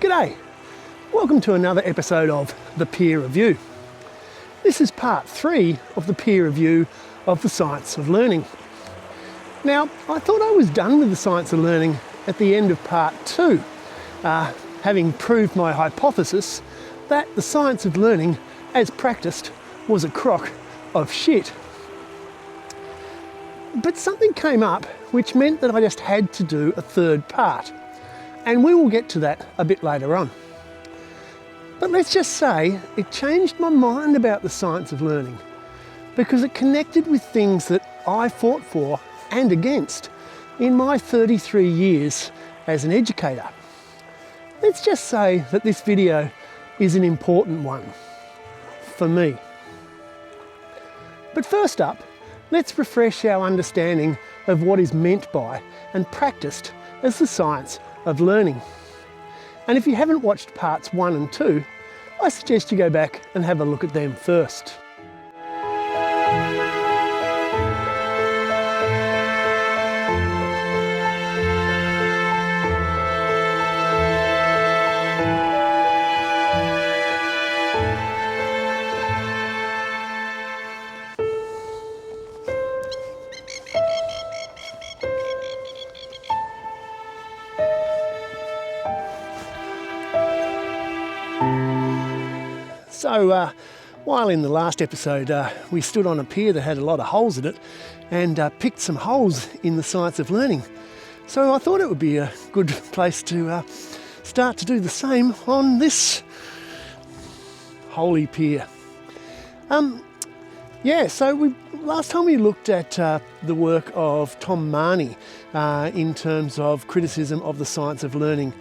G'day, welcome to another episode of the Peer Review. This is part 3 of the peer review of the science of learning. Now, I thought I was done with the science of learning at the end of part 2, having proved my hypothesis that the science of learning, as practiced, was a crock of shit. But something came up which meant that I just had to do a third part. And we will get to that a bit later on. But let's just say it changed my mind about the science of learning because it connected with things that I fought for and against in my 33 years as an educator. Let's just say that this video is an important one for me. But first up, let's refresh our understanding of what is meant by and practiced as the science of learning. And if you haven't watched parts 1 and 2, I suggest you go back and have a look at them first. So while in the last episode we stood on a pier that had a lot of holes in it and picked some holes in the science of learning. So I thought it would be a good place to start to do the same on this holy pier. So last time we looked at the work of Tom Marnie in terms of criticism of the science of learning.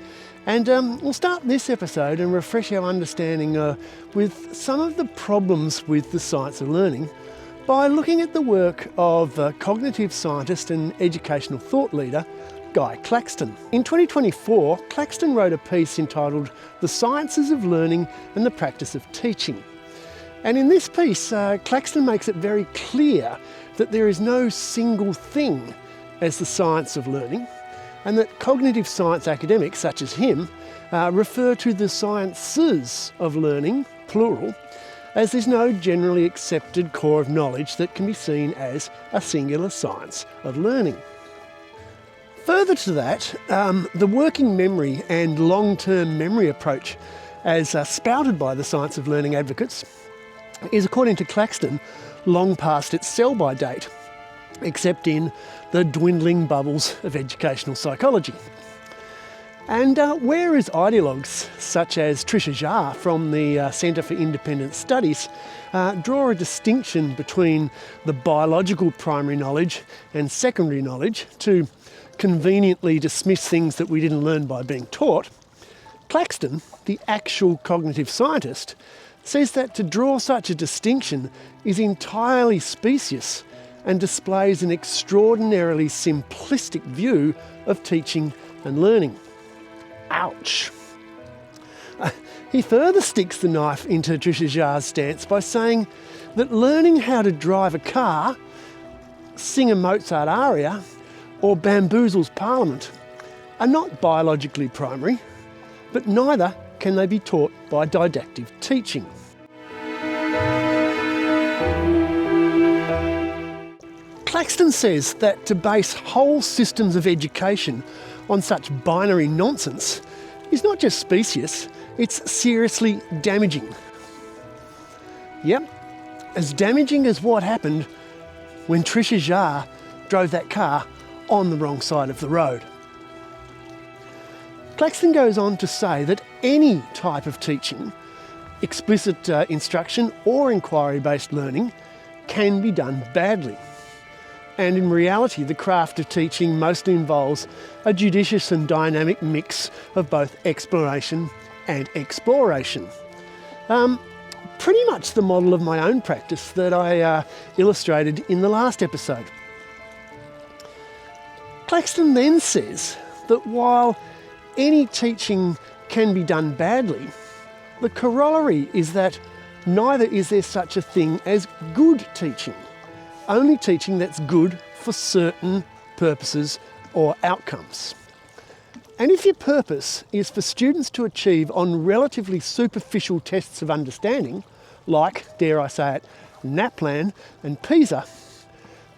And we'll start this episode and refresh our understanding with some of the problems with the science of learning by looking at the work of cognitive scientist and educational thought leader, Guy Claxton. In 2024, Claxton wrote a piece entitled The Sciences of Learning and the Practice of Teaching. And in this piece, Claxton makes it very clear that there is no single thing as the science of learning, and that cognitive science academics, such as him, refer to the sciences of learning, plural, as there's no generally accepted core of knowledge that can be seen as a singular science of learning. Further to that, the working memory and long-term memory approach, as spouted by the science of learning advocates, is, according to Claxton, long past its sell-by date, except in the dwindling bubbles of educational psychology. And whereas ideologues such as Trisha Jha from the Centre for Independent Studies draw a distinction between the biological primary knowledge and secondary knowledge to conveniently dismiss things that we didn't learn by being taught, Claxton, the actual cognitive scientist, says that to draw such a distinction is entirely specious and displays an extraordinarily simplistic view of teaching and learning. Ouch. He further sticks the knife into Trisha Jha's stance by saying that learning how to drive a car, sing a Mozart aria, or bamboozles Parliament are not biologically primary, but neither can they be taught by didactic teaching. Claxton says that to base whole systems of education on such binary nonsense is not just specious, it's seriously damaging. Yep, as damaging as what happened when Trisha Jha drove that car on the wrong side of the road. Claxton goes on to say that any type of teaching, explicit instruction or inquiry-based learning, can be done badly. And in reality, the craft of teaching mostly involves a judicious and dynamic mix of both exploration and exploration. Pretty much the model of my own practice that I illustrated in the last episode. Claxton then says that while any teaching can be done badly, the corollary is that neither is there such a thing as good teaching, only teaching that's good for certain purposes or outcomes. And if your purpose is for students to achieve on relatively superficial tests of understanding, like, dare I say it, NAPLAN and PISA,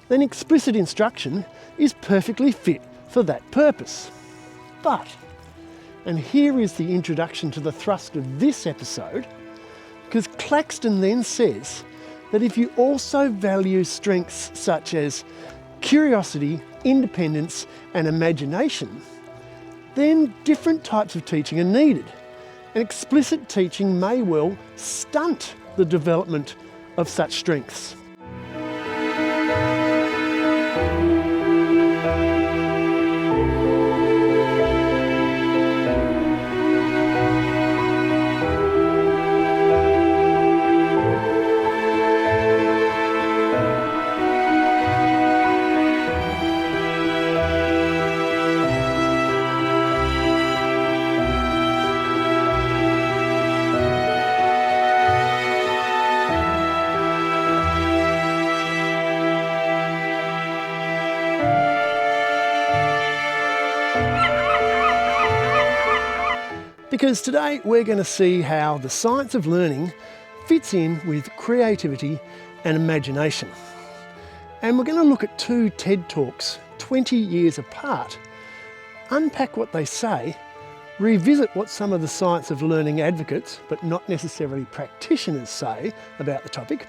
then explicit instruction is perfectly fit for that purpose. But, and here is the introduction to the thrust of this episode, because Claxton then says that if you also value strengths such as curiosity, independence and imagination, then different types of teaching are needed, and explicit teaching may well stunt the development of such strengths. Because today we're going to see how the science of learning fits in with creativity and imagination. And we're going to look at two TED Talks 20 years apart, unpack what they say, revisit what some of the science of learning advocates, but not necessarily practitioners, say about the topic,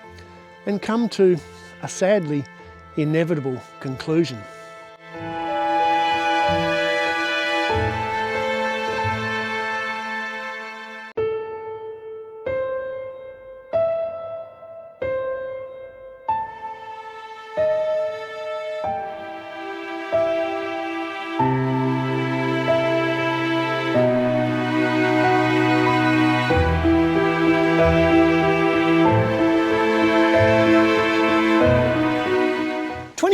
and come to a sadly inevitable conclusion.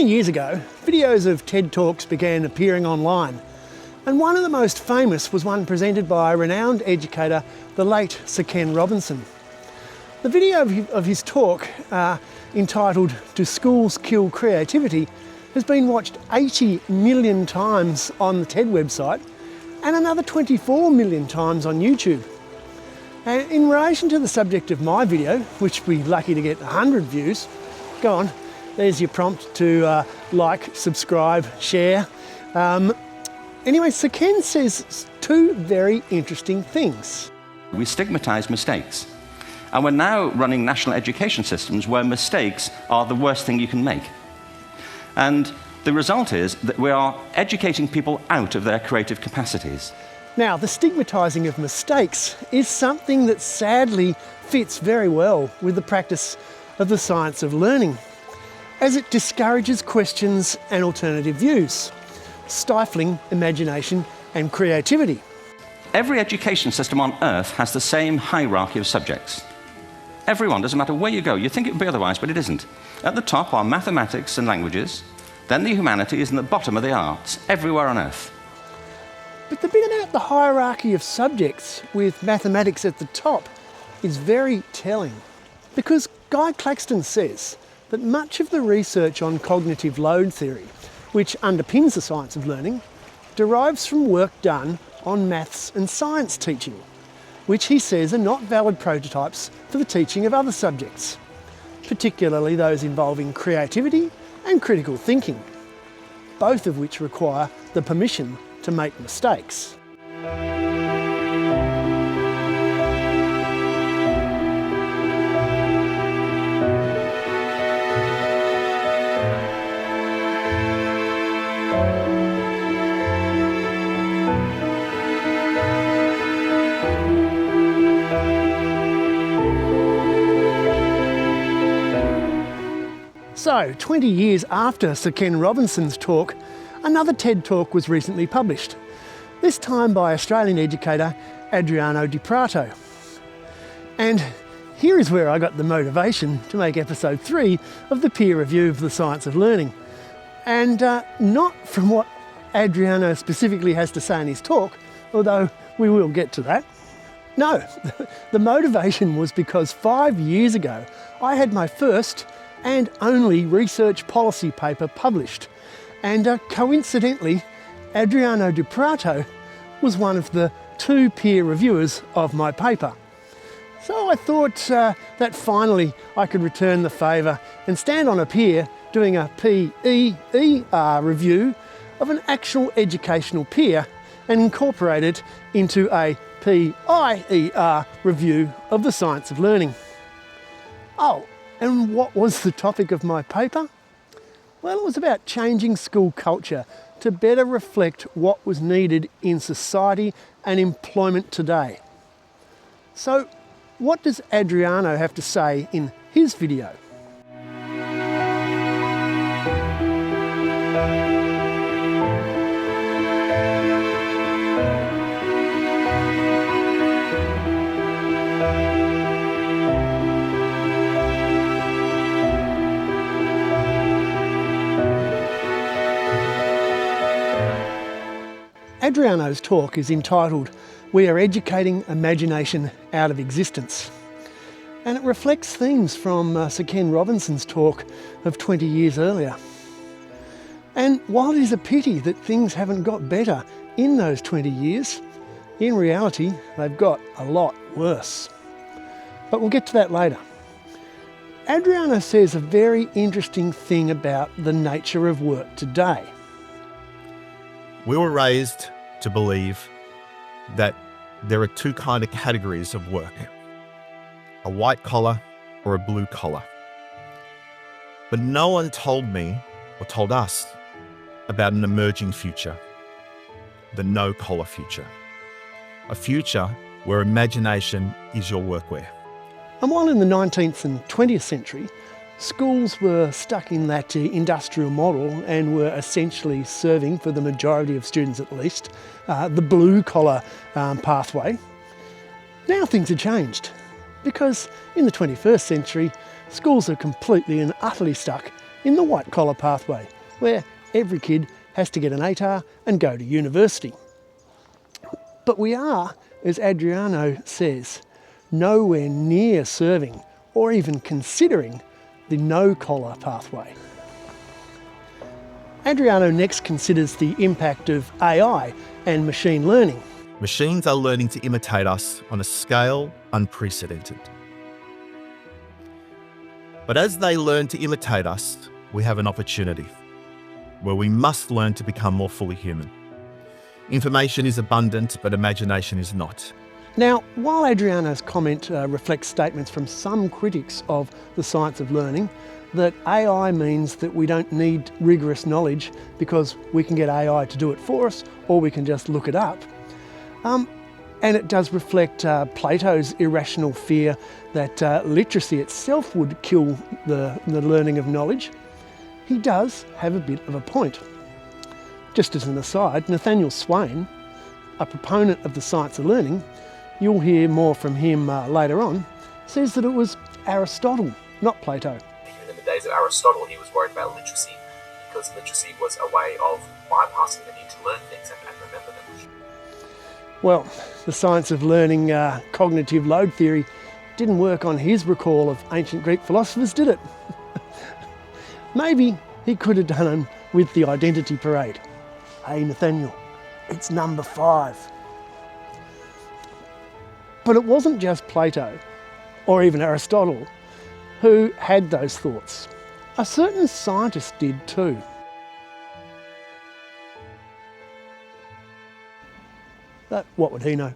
Years ago, videos of TED Talks began appearing online, and one of the most famous was one presented by renowned educator, the late Sir Ken Robinson. The video of his talk, entitled "Do Schools Kill Creativity?" has been watched 80 million times on the TED website and another 24 million times on YouTube. And in relation to the subject of my video, which we're lucky to get 100 views, go on. There's your prompt to like, subscribe, share. Anyway, Sir Ken says two very interesting things. We stigmatise mistakes. And we're now running national education systems where mistakes are the worst thing you can make. And the result is that we are educating people out of their creative capacities. Now, the stigmatising of mistakes is something that sadly fits very well with the practice of the science of learning, as it discourages questions and alternative views, stifling imagination and creativity. Every education system on Earth has the same hierarchy of subjects. Everyone, doesn't matter where you go, you think it would be otherwise, but it isn't. At the top are mathematics and languages, then the humanities, and the bottom are the arts, everywhere on Earth. But the bit about the hierarchy of subjects with mathematics at the top is very telling, because Guy Claxton says that much of the research on cognitive load theory, which underpins the science of learning, derives from work done on maths and science teaching, which he says are not valid prototypes for the teaching of other subjects, particularly those involving creativity and critical thinking, both of which require the permission to make mistakes. So, So, 20 years after Sir Ken Robinson's talk, another TED Talk was recently published, this time by Australian educator Adriano di Prato. And here is where I got the motivation to make episode 3 of the Pier review of the science of learning. And not from what Adriano specifically has to say in his talk, although we will get to that. No, the motivation was because 5 years ago I had my first and only research policy paper published, and coincidentally Adriano di Prato was one of the 2 peer reviewers of my paper. So I thought that finally I could return the favour and stand on a pier doing a PEER review of an actual educational peer and incorporate it into a PIER review of the science of learning. Oh, and what was the topic of my paper? Well, it was about changing school culture to better reflect what was needed in society and employment today. So, what does Adriano have to say in his video? Adriano's talk is entitled "We are Educating Imagination Out of Existence", and it reflects themes from Sir Ken Robinson's talk of 20 years earlier. And while it is a pity that things haven't got better in those 20 years, in reality they've got a lot worse. But we'll get to that later. Adriano says a very interesting thing about the nature of work today. We were raised to believe that there are 2 kind of categories of work, a white collar or a blue collar. But no one told me or told us about an emerging future, the no collar future, a future where imagination is your workwear. And while in the 19th and 20th century, schools were stuck in that industrial model and were essentially serving, for the majority of students at least, the blue-collar pathway. Now things have changed, because in the 21st century, schools are completely and utterly stuck in the white-collar pathway, where every kid has to get an ATAR and go to university. But we are, as Adriano says, nowhere near serving or even considering the no-collar pathway. Adriano next considers the impact of AI and machine learning. Machines are learning to imitate us on a scale unprecedented. But as they learn to imitate us, we have an opportunity where we must learn to become more fully human. Information is abundant, but imagination is not. Now, while Adriano's comment reflects statements from some critics of the science of learning, that AI means that we don't need rigorous knowledge because we can get AI to do it for us, or we can just look it up. And it does reflect Plato's irrational fear that literacy itself would kill the learning of knowledge. He does have a bit of a point. Just as an aside, Nathaniel Swain, a proponent of the science of learning, you'll hear more from him later on, says that it was Aristotle, not Plato. Even in the days of Aristotle, he was worried about literacy, because literacy was a way of bypassing the need to learn things and remember them. Well, the science of learning, cognitive load theory, didn't work on his recall of ancient Greek philosophers, did it? Maybe he could have done them with the identity parade. Hey Nathaniel, it's number 5. But it wasn't just Plato, or even Aristotle, who had those thoughts. A certain scientist did too. But what would he know?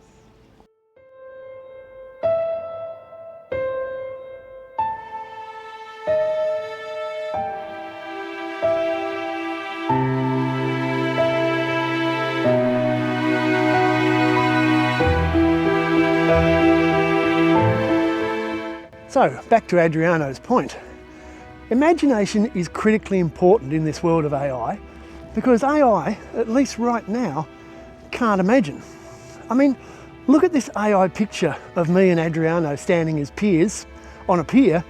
So, back to Adriano's point. Imagination is critically important in this world of AI because AI, at least right now, can't imagine. I mean, look at this AI picture of me and Adriano standing as peers on a pier.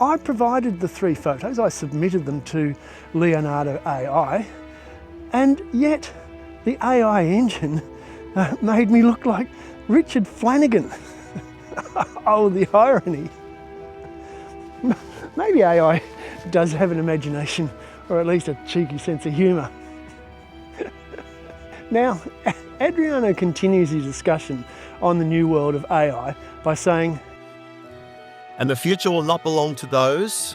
I provided the 3 photos, I submitted them to Leonardo AI, and yet the AI engine made me look like Richard Flanagan. Oh, the irony. Maybe AI does have an imagination, or at least a cheeky sense of humour. Now, Adriano continues his discussion on the new world of AI by saying, And the future will not belong to those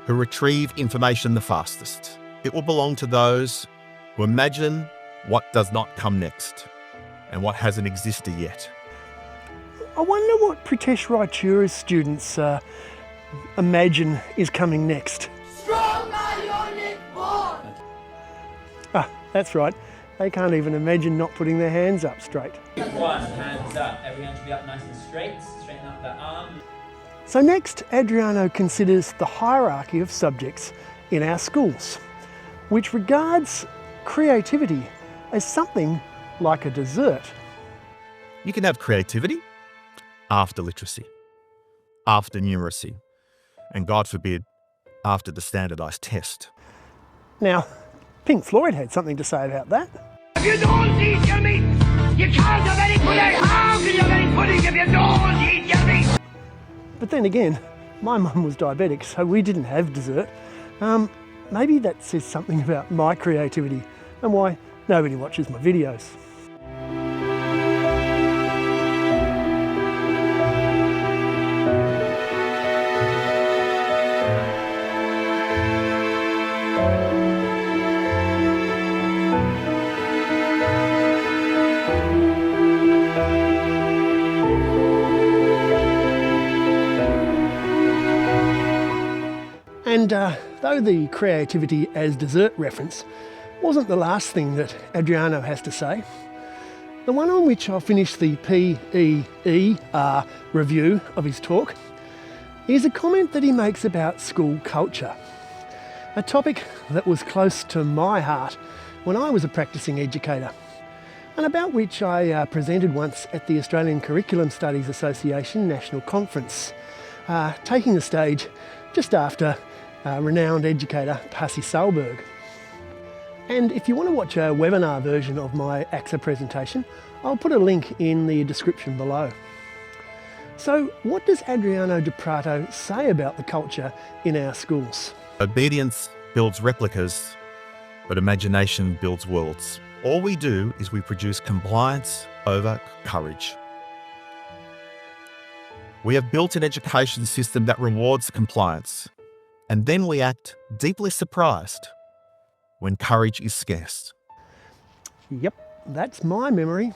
who retrieve information the fastest. It will belong to those who imagine what does not come next and what hasn't existed yet. I wonder what Pritesh Raitura's students imagine is coming next. Strong ionic bond! Ah, that's right. They can't even imagine not putting their hands up straight. One, hands up. Everyone should be up nice and straight. Straighten up the arm. So next, Adriano considers the hierarchy of subjects in our schools, which regards creativity as something like a dessert. You can have creativity after literacy, after numeracy, and God forbid, after the standardised test. Now, Pink Floyd had something to say about that. If you don't eat your meat, you can't have any pudding. How can you have any pudding if you don't eat your meat? But then again, my mum was diabetic, so we didn't have dessert. Maybe that says something about my creativity and why nobody watches my videos. And though the creativity as dessert reference wasn't the last thing that Adriano has to say, the one on which I'll finish the PEER review of his talk is a comment that he makes about school culture, a topic that was close to my heart when I was a practicing educator, and about which I presented once at the Australian Curriculum Studies Association National Conference, taking the stage just after renowned educator Pasi Sahlberg. And if you want to watch a webinar version of my AXA presentation, I'll put a link in the description below. So what does Adriano di Prato say about the culture in our schools? Obedience builds replicas, but imagination builds worlds. All we do is we produce compliance over courage. We have built an education system that rewards compliance, and then we act deeply surprised when courage is scarce. Yep, that's my memory.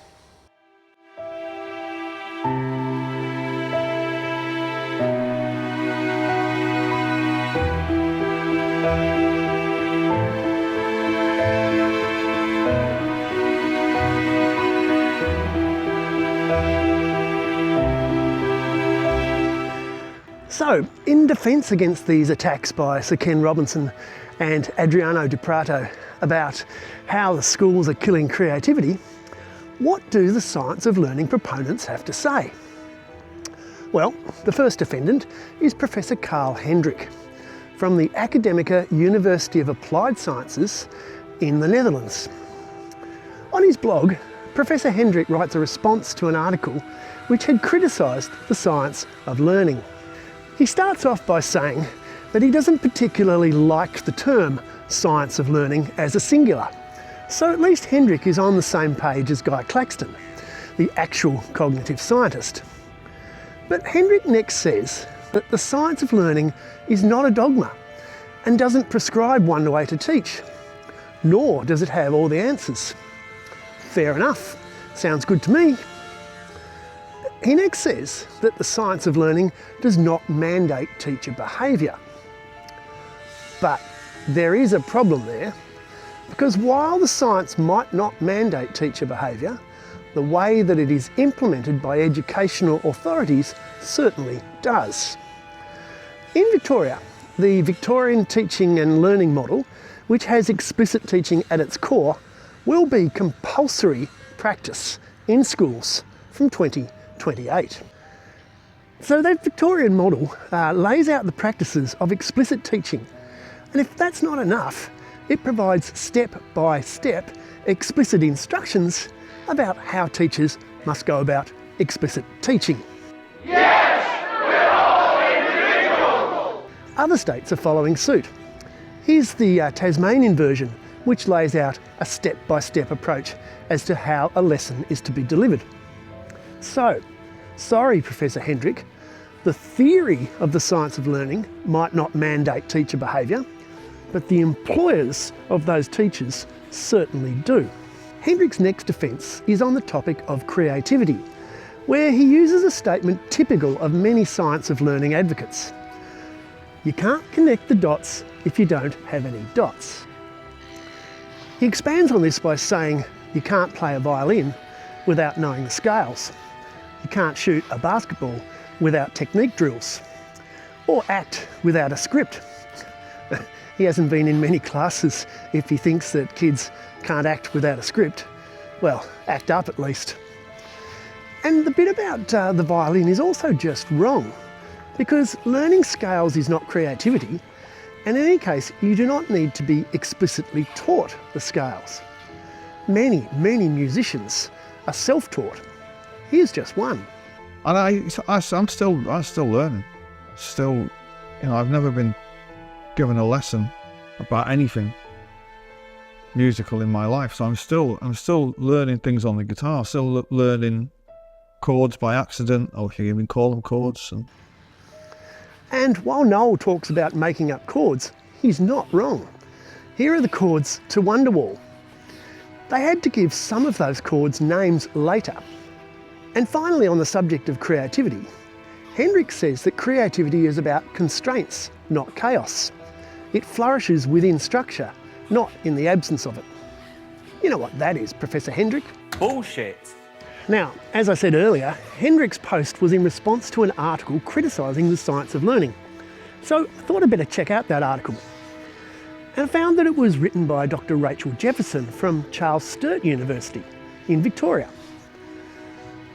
So, in defence against these attacks by Sir Ken Robinson and Adriano di Prato about how the schools are killing creativity, what do the science of learning proponents have to say? Well, the first defendant is Professor Carl Hendrik from the Academica University of Applied Sciences in the Netherlands. On his blog, Professor Hendrik writes a response to an article which had criticised the science of learning. He starts off by saying that he doesn't particularly like the term science of learning as a singular, so at least Hendrik is on the same page as Guy Claxton, the actual cognitive scientist. But Hendrik next says that the science of learning is not a dogma and doesn't prescribe one way to teach, nor does it have all the answers. Fair enough, sounds good to me. He next says that the science of learning does not mandate teacher behaviour. But there is a problem there, because while the science might not mandate teacher behaviour, the way that it is implemented by educational authorities certainly does. In Victoria, The Victorian teaching and learning model, which has explicit teaching at its core, will be compulsory practice in schools from 2028. So that Victorian model lays out the practices of explicit teaching, and if that's not enough, it provides step-by-step explicit instructions about how teachers must go about explicit teaching. Yes, we're all individuals. Other states are following suit. Here's the Tasmanian version, which lays out a step-by-step approach as to how a lesson is to be delivered. So, sorry Professor Hendrick, the theory of the science of learning might not mandate teacher behaviour, but the employers of those teachers certainly do. Hendrick's next defence is on the topic of creativity, where he uses a statement typical of many science of learning advocates. You can't connect the dots if you don't have any dots. He expands on this by saying you can't play a violin without knowing the scales. You can't shoot a basketball without technique drills, or act without a script. He hasn't been in many classes if he thinks that kids can't act without a script. Well, act up at least. And the bit about the violin is also just wrong, because learning scales is not creativity, and in any case, you do not need to be explicitly taught the scales. Many musicians are self-taught. Here's just one. And I'm still learning. Still, I've never been given a lesson about anything musical in my life, so I'm still learning things on the guitar. Still learning chords by accident, or if you even call them chords. And while Noel talks about making up chords, he's not wrong. Here are the chords to Wonderwall. They had to give some of those chords names later. And finally, on the subject of creativity, Hendrick says that creativity is about constraints, not chaos. It flourishes within structure, not in the absence of it. You know what that is, Professor Hendrick? Bullshit. Now, as I said earlier, Hendrick's post was in response to an article criticising the science of learning. So I thought I'd better check out that article. And I found that it was written by Dr. Rachel Jefferson from Charles Sturt University in Victoria.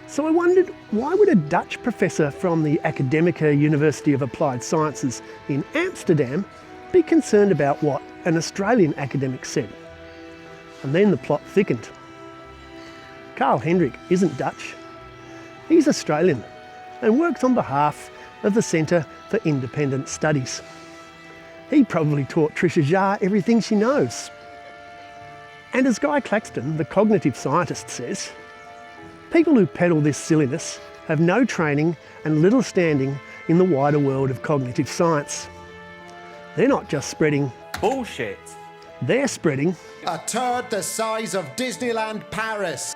So I wondered, why would a Dutch professor from the Academica University of Applied Sciences in Amsterdam be concerned about what an Australian academic said? And then the plot thickened. Carl Hendrick isn't Dutch. He's Australian and works on behalf of the Centre for Independent Studies. He probably taught Trisha Jar everything she knows. And as Guy Claxton, the cognitive scientist, says, people who peddle this silliness have no training and little standing in the wider world of cognitive science. They're not just spreading Bullshit. they're spreading a turd the size of Disneyland Paris.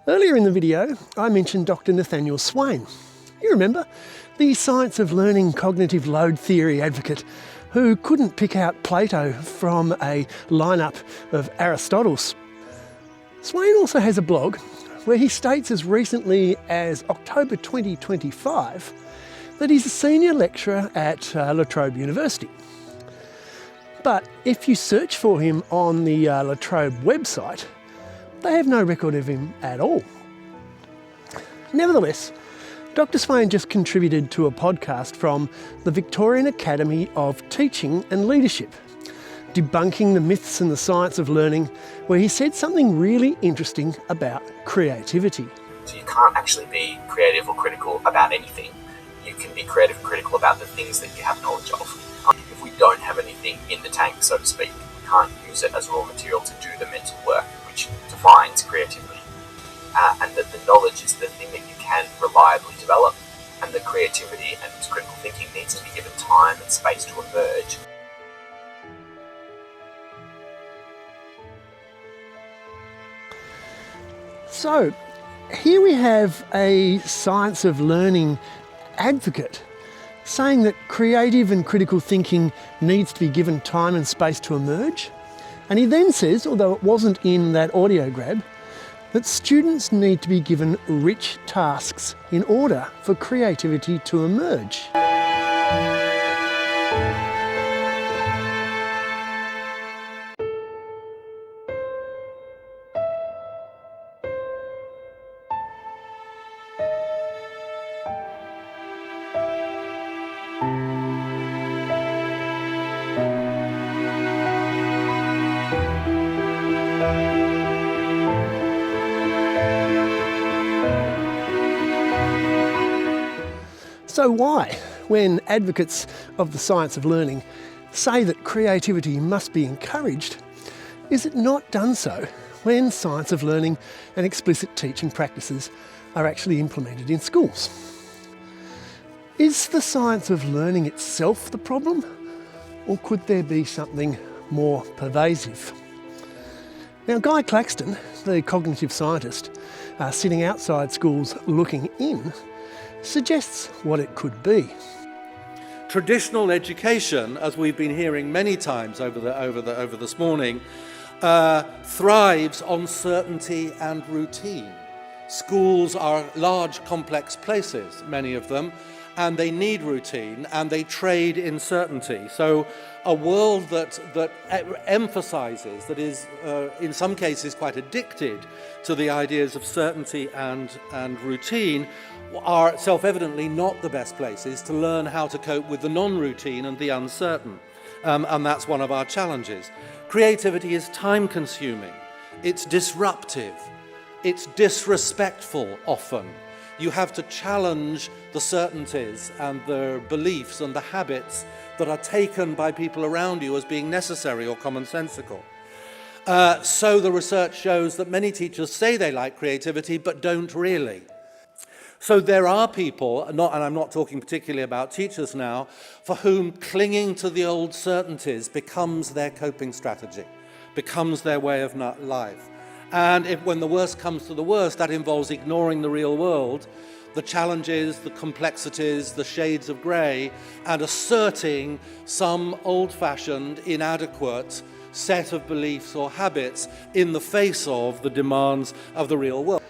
Earlier in the video, I mentioned Dr. Nathaniel Swain. You remember, the science of learning cognitive load theory advocate who couldn't pick out Plato from a lineup of Aristotle's. Swain also has a blog where he states as recently as October 2025 that he's a senior lecturer at La Trobe University. But if you search for him on the La Trobe website, they have no record of him at all. Nevertheless, Dr. Swain just contributed to a podcast from the Victorian Academy of Teaching and Leadership, debunking the myths and the science of learning, where he said something really interesting about creativity. So you can't actually be creative or critical about anything. You can be creative and critical about the things that you have knowledge of. If we don't have anything in the tank, so to speak, we can't use it as raw material to do the mental work, which defines creativity. And that the knowledge is the thing that you can reliably develop, and the creativity and critical thinking needs to be given time and space to emerge. So here we have a science of learning advocate saying that creative and critical thinking needs to be given time and space to emerge. And he then says, although it wasn't in that audio grab, that students need to be given rich tasks in order for creativity to emerge. So why, when advocates of the science of learning say that creativity must be encouraged, is it not done so when science of learning and explicit teaching practices are actually implemented in schools? Is the science of learning itself the problem, or could there be something more pervasive? Now, Guy Claxton, the cognitive scientist, sitting outside schools looking in, suggests what it could be. Traditional education, as we've been hearing many times over this morning, thrives on certainty and routine. Schools are large, complex places, many of them, and they need routine and they trade in certainty. So a world that emphasizes, that is in some cases quite addicted to the ideas of certainty and routine, are self-evidently not the best places to learn how to cope with the non-routine and the uncertain. And that's one of our challenges. Creativity is time-consuming, it's disruptive, it's disrespectful often. You have to challenge the certainties and the beliefs and the habits that are taken by people around you as being necessary or commonsensical. So the research shows that many teachers say they like creativity but don't really. So there are people, and I'm not talking particularly about teachers now, for whom clinging to the old certainties becomes their coping strategy, becomes their way of life. And when the worst comes to the worst, that involves ignoring the real world, the challenges, the complexities, the shades of grey, and asserting some old-fashioned, inadequate set of beliefs or habits in the face of the demands of the real world.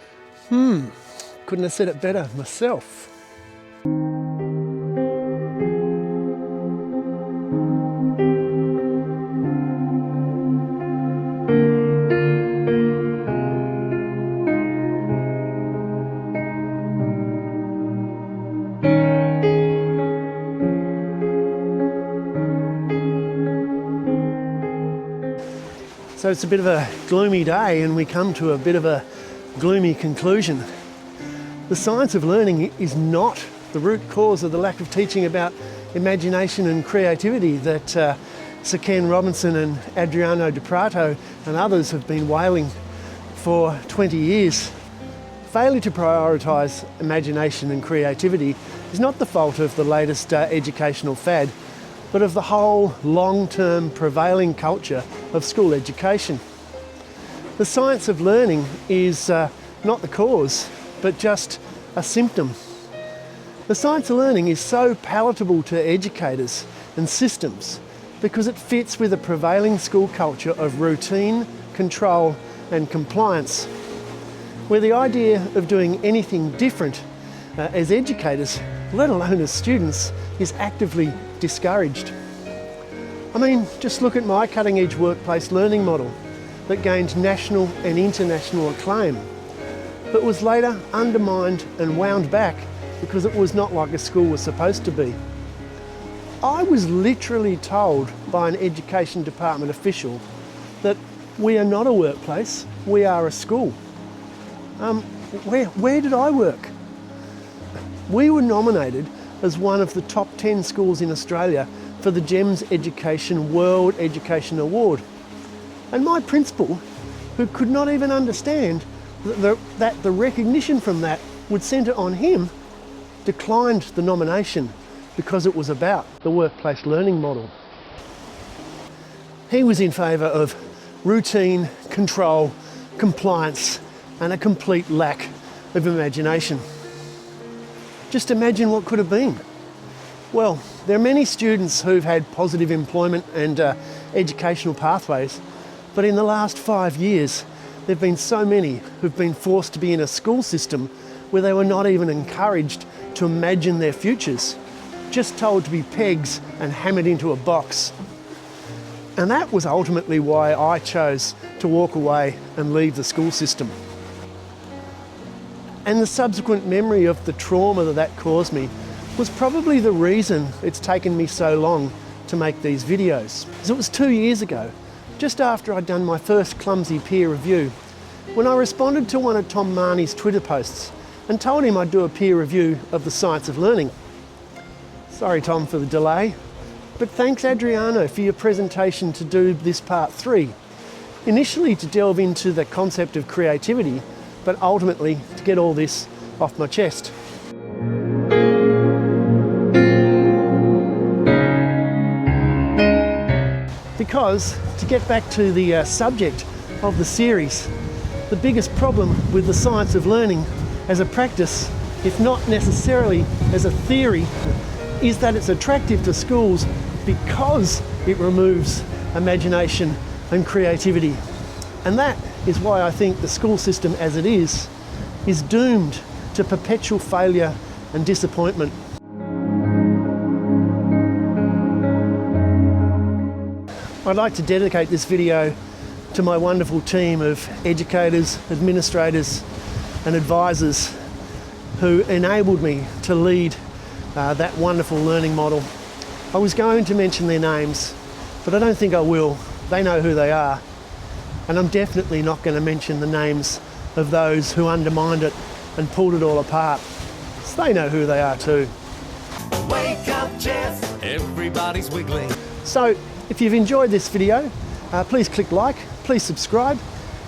Couldn't have said it better myself. So it's a bit of a gloomy day and we come to a bit of a gloomy conclusion. The science of learning is not the root cause of the lack of teaching about imagination and creativity that Sir Ken Robinson and Adriano di Prato and others have been wailing for 20 years. Failure to prioritise imagination and creativity is not the fault of the latest educational fad, but of the whole long-term prevailing culture of school education. The science of learning is not the cause, but just a symptom. The science of learning is so palatable to educators and systems because it fits with a prevailing school culture of routine, control and compliance, where the idea of doing anything different as educators, let alone as students, is actively discouraged. I mean, just look at my cutting-edge workplace learning model that gained national and international acclaim, but was later undermined and wound back because it was not like a school was supposed to be. I was literally told by an education department official that we are not a workplace, we are a school. Where did I work? We were nominated as one of the top 10 schools in Australia for the GEMS Education World Education Award. And my principal, who could not even understand that the recognition from that would centre on him, declined the nomination because it was about the workplace learning model. He was in favour of routine, control, compliance and a complete lack of imagination. Just imagine what could have been. Well, there are many students who've had positive employment and educational pathways, but in the last 5 years, there have been so many who've been forced to be in a school system where they were not even encouraged to imagine their futures, just told to be pegs and hammered into a box. And that was ultimately why I chose to walk away and leave the school system. And the subsequent memory of the trauma that caused me was probably the reason it's taken me so long to make these videos. Because it was 2 years ago, just after I'd done my first clumsy peer review, when I responded to one of Tom Marnie's Twitter posts and told him I'd do a peer review of the science of learning. Sorry, Tom, for the delay, but thanks, Adriano, for your presentation to do this part 3. Initially to delve into the concept of creativity, but ultimately to get all this off my chest. Because, to get back to the subject of the series, the biggest problem with the science of learning as a practice, if not necessarily as a theory, is that it's attractive to schools because it removes imagination and creativity. And that is why I think the school system as it is doomed to perpetual failure and disappointment. I'd like to dedicate this video to my wonderful team of educators, administrators and advisors who enabled me to lead that wonderful learning model. I was going to mention their names, but I don't think I will. They know who they are. And I'm definitely not going to mention the names of those who undermined it and pulled it all apart. So they know who they are too. Wake up, Jeff. Everybody's wiggling. So, if you've enjoyed this video, please click like, please subscribe,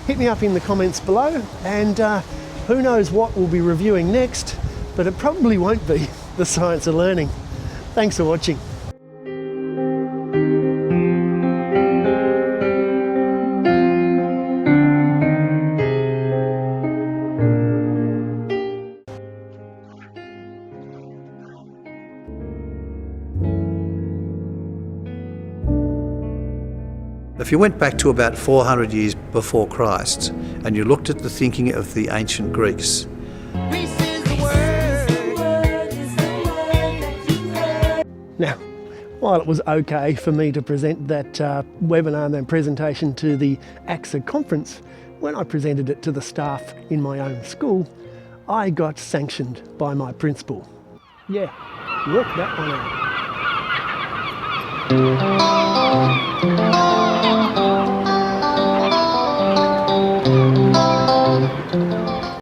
hit me up in the comments below, and who knows what we'll be reviewing next, but it probably won't be the science of learning. Thanks for watching. If you went back to about 400 years before Christ and you looked at the thinking of the ancient Greeks, now, while it was okay for me to present that webinar and presentation to the AXA conference, when I presented it to the staff in my own school, I got sanctioned by my principal. Yeah, work that one out.